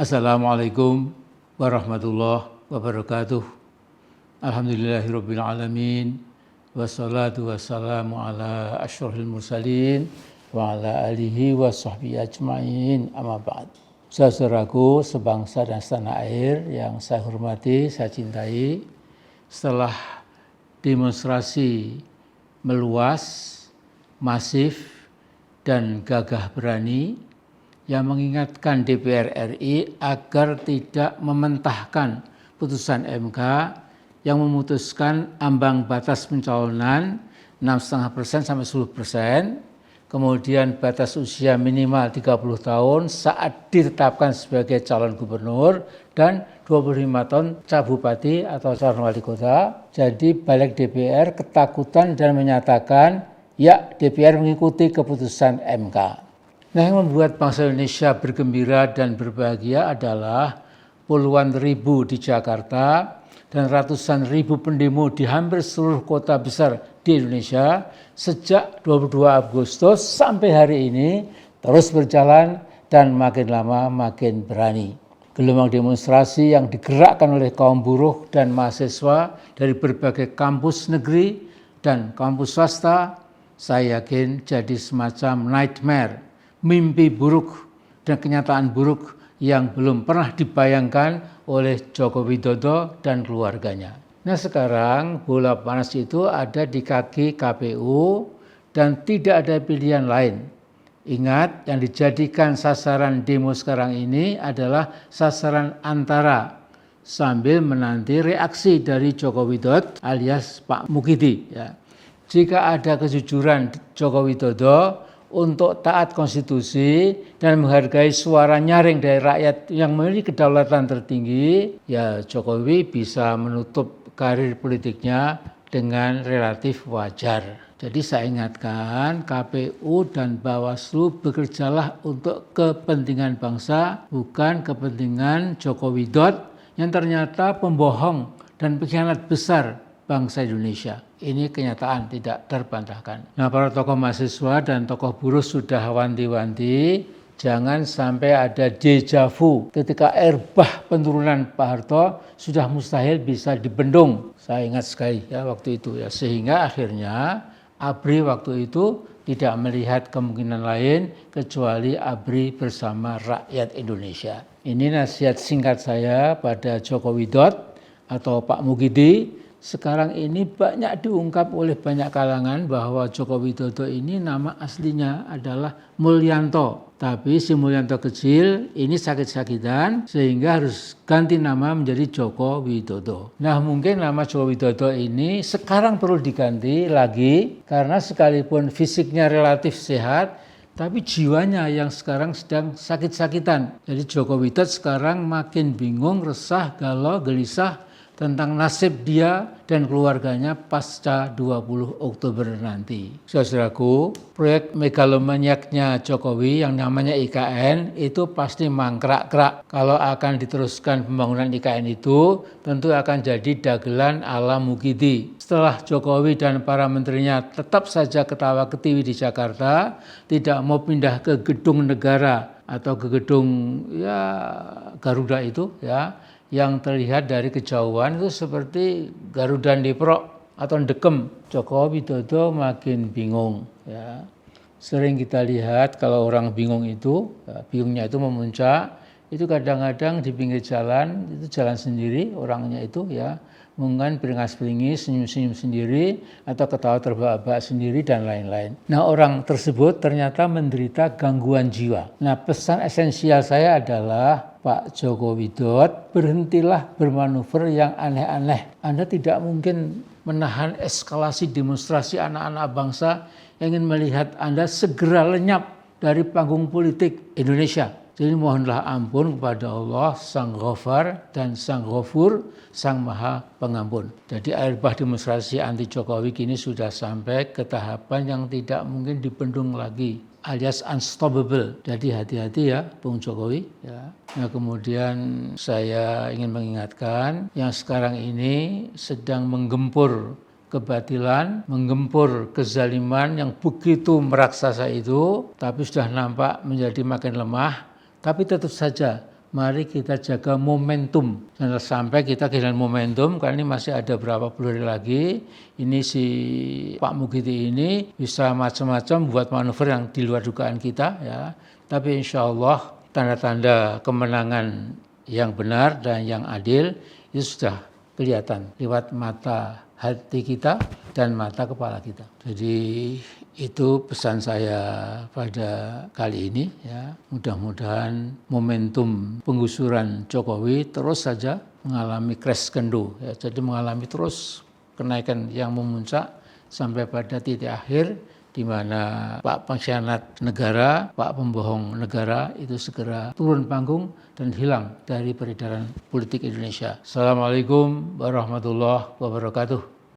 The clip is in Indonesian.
Assalamualaikum warahmatullahi wabarakatuh. Alhamdulillahirabbil alamin. Wassalatu wassalamu ala asyrofil mursalin wa ala alihi wa sahbihi ajma'in. Amma ba'd. Saudaraku sebangsa dan setanah air yang saya hormati, saya cintai, setelah demonstrasi meluas, masif, dan gagah berani yang mengingatkan DPR RI agar tidak mementahkan putusan MK yang memutuskan ambang batas pencalonan 6,5% sampai 10%, kemudian batas usia minimal 30 tahun saat ditetapkan sebagai calon gubernur dan 25 tahun bupati atau calon wali kota. Jadi balik DPR ketakutan dan menyatakan ya DPR mengikuti keputusan MK. Nah, yang membuat bangsa Indonesia bergembira dan berbahagia adalah puluhan ribu di Jakarta dan ratusan ribu pendemo di hampir seluruh kota besar di Indonesia sejak 22 Agustus sampai hari ini terus berjalan dan makin lama makin berani. Gelombang demonstrasi yang digerakkan oleh kaum buruh dan mahasiswa dari berbagai kampus negeri dan kampus swasta, saya yakin jadi semacam nightmare, mimpi buruk dan kenyataan buruk yang belum pernah dibayangkan oleh Joko Widodo dan keluarganya. Nah, sekarang bola panas itu ada di kaki KPU dan tidak ada pilihan lain. Ingat, yang dijadikan sasaran demo sekarang ini adalah sasaran antara sambil menanti reaksi dari Joko Widodo alias Pak Mukidi. Ya. Jika ada kejujuran Joko Widodo untuk taat konstitusi dan menghargai suara nyaring dari rakyat yang memiliki kedaulatan tertinggi, ya Jokowi bisa menutup karir politiknya dengan relatif wajar. Jadi saya ingatkan KPU dan Bawaslu bekerjalah untuk kepentingan bangsa, bukan kepentingan Joko Widodo yang ternyata pembohong dan pengkhianat besar bangsa Indonesia. Ini kenyataan tidak terbantahkan. Nah, para tokoh mahasiswa dan tokoh buruh sudah wanti-wanti jangan sampai ada deja vu ketika air bah penurunan Pak Harto sudah mustahil bisa dibendung. Saya ingat sekali ya waktu itu ya, sehingga akhirnya ABRI waktu itu tidak melihat kemungkinan lain kecuali ABRI bersama rakyat Indonesia. Ini nasihat singkat saya pada Joko Widodo atau Pak Mukidi. Sekarang ini banyak diungkap oleh banyak kalangan bahwa Joko Widodo ini nama aslinya adalah Mulyanto. Tapi si Mulyanto kecil ini sakit-sakitan sehingga harus ganti nama menjadi Joko Widodo. Nah, mungkin nama Joko Widodo ini sekarang perlu diganti lagi karena sekalipun fisiknya relatif sehat, tapi jiwanya yang sekarang sedang sakit-sakitan. Jadi Joko Widodo sekarang makin bingung, resah, galau, gelisah tentang nasib dia dan keluarganya pasca 20 Oktober nanti. Saudaraku, proyek megalomaniaknya Jokowi yang namanya IKN itu pasti mangkrak-krak. Kalau akan diteruskan pembangunan IKN itu, tentu akan jadi dagelan ala Mukidi. Setelah Jokowi dan para menterinya tetap saja ketawa-ketiwi di Jakarta, tidak mau pindah ke gedung negara atau ke gedung ya Garuda itu ya, yang terlihat dari kejauhan itu seperti Garuda Depok atau Dekem. Joko Widodo makin bingung. Ya. Sering kita lihat kalau orang bingung itu, ya, bingungnya itu memuncak, itu kadang-kadang di pinggir jalan, itu jalan sendiri orangnya itu ya, mungkin beringas-beringis, senyum-senyum sendiri, atau ketawa terbahak-bahak sendiri, dan lain-lain. Nah, orang tersebut ternyata menderita gangguan jiwa. Nah, pesan esensial saya adalah, Pak Joko Widodo, berhentilah bermanuver yang aneh-aneh. Anda tidak mungkin menahan eskalasi demonstrasi anak-anak bangsa yang ingin melihat Anda segera lenyap dari panggung politik Indonesia. Jadi mohonlah ampun kepada Allah, Sang Ghafar dan Sang Ghafur, Sang Maha Pengampun. Jadi air bah demonstrasi anti Jokowi kini sudah sampai ke tahapan yang tidak mungkin dibendung lagi, alias unstoppable. Jadi hati-hati ya, Bung Jokowi. Ya. Nah, kemudian saya ingin mengingatkan yang sekarang ini sedang menggempur kebatilan, menggempur kezaliman yang begitu meraksasa itu, tapi sudah nampak menjadi makin lemah. Tapi tetap saja mari kita jaga momentum. Jangan sampai kita kehilangan momentum, karena ini masih ada berapa puluh hari lagi. Ini si Pak Mukidi ini bisa macam-macam buat manuver yang di luar dugaan kita, ya. Tapi insya Allah tanda-tanda kemenangan yang benar dan yang adil itu sudah kelihatan lewat mata hati kita dan mata kepala kita. Jadi itu pesan saya pada kali ini, ya. Mudah-mudahan momentum penggusuran Jokowi terus saja mengalami crescendo, ya. Jadi mengalami terus kenaikan yang memuncak sampai pada titik akhir di mana Pak pengkhianat negara, Pak pembohong negara itu segera turun panggung dan hilang dari peredaran politik Indonesia. Assalamualaikum warahmatullahi wabarakatuh.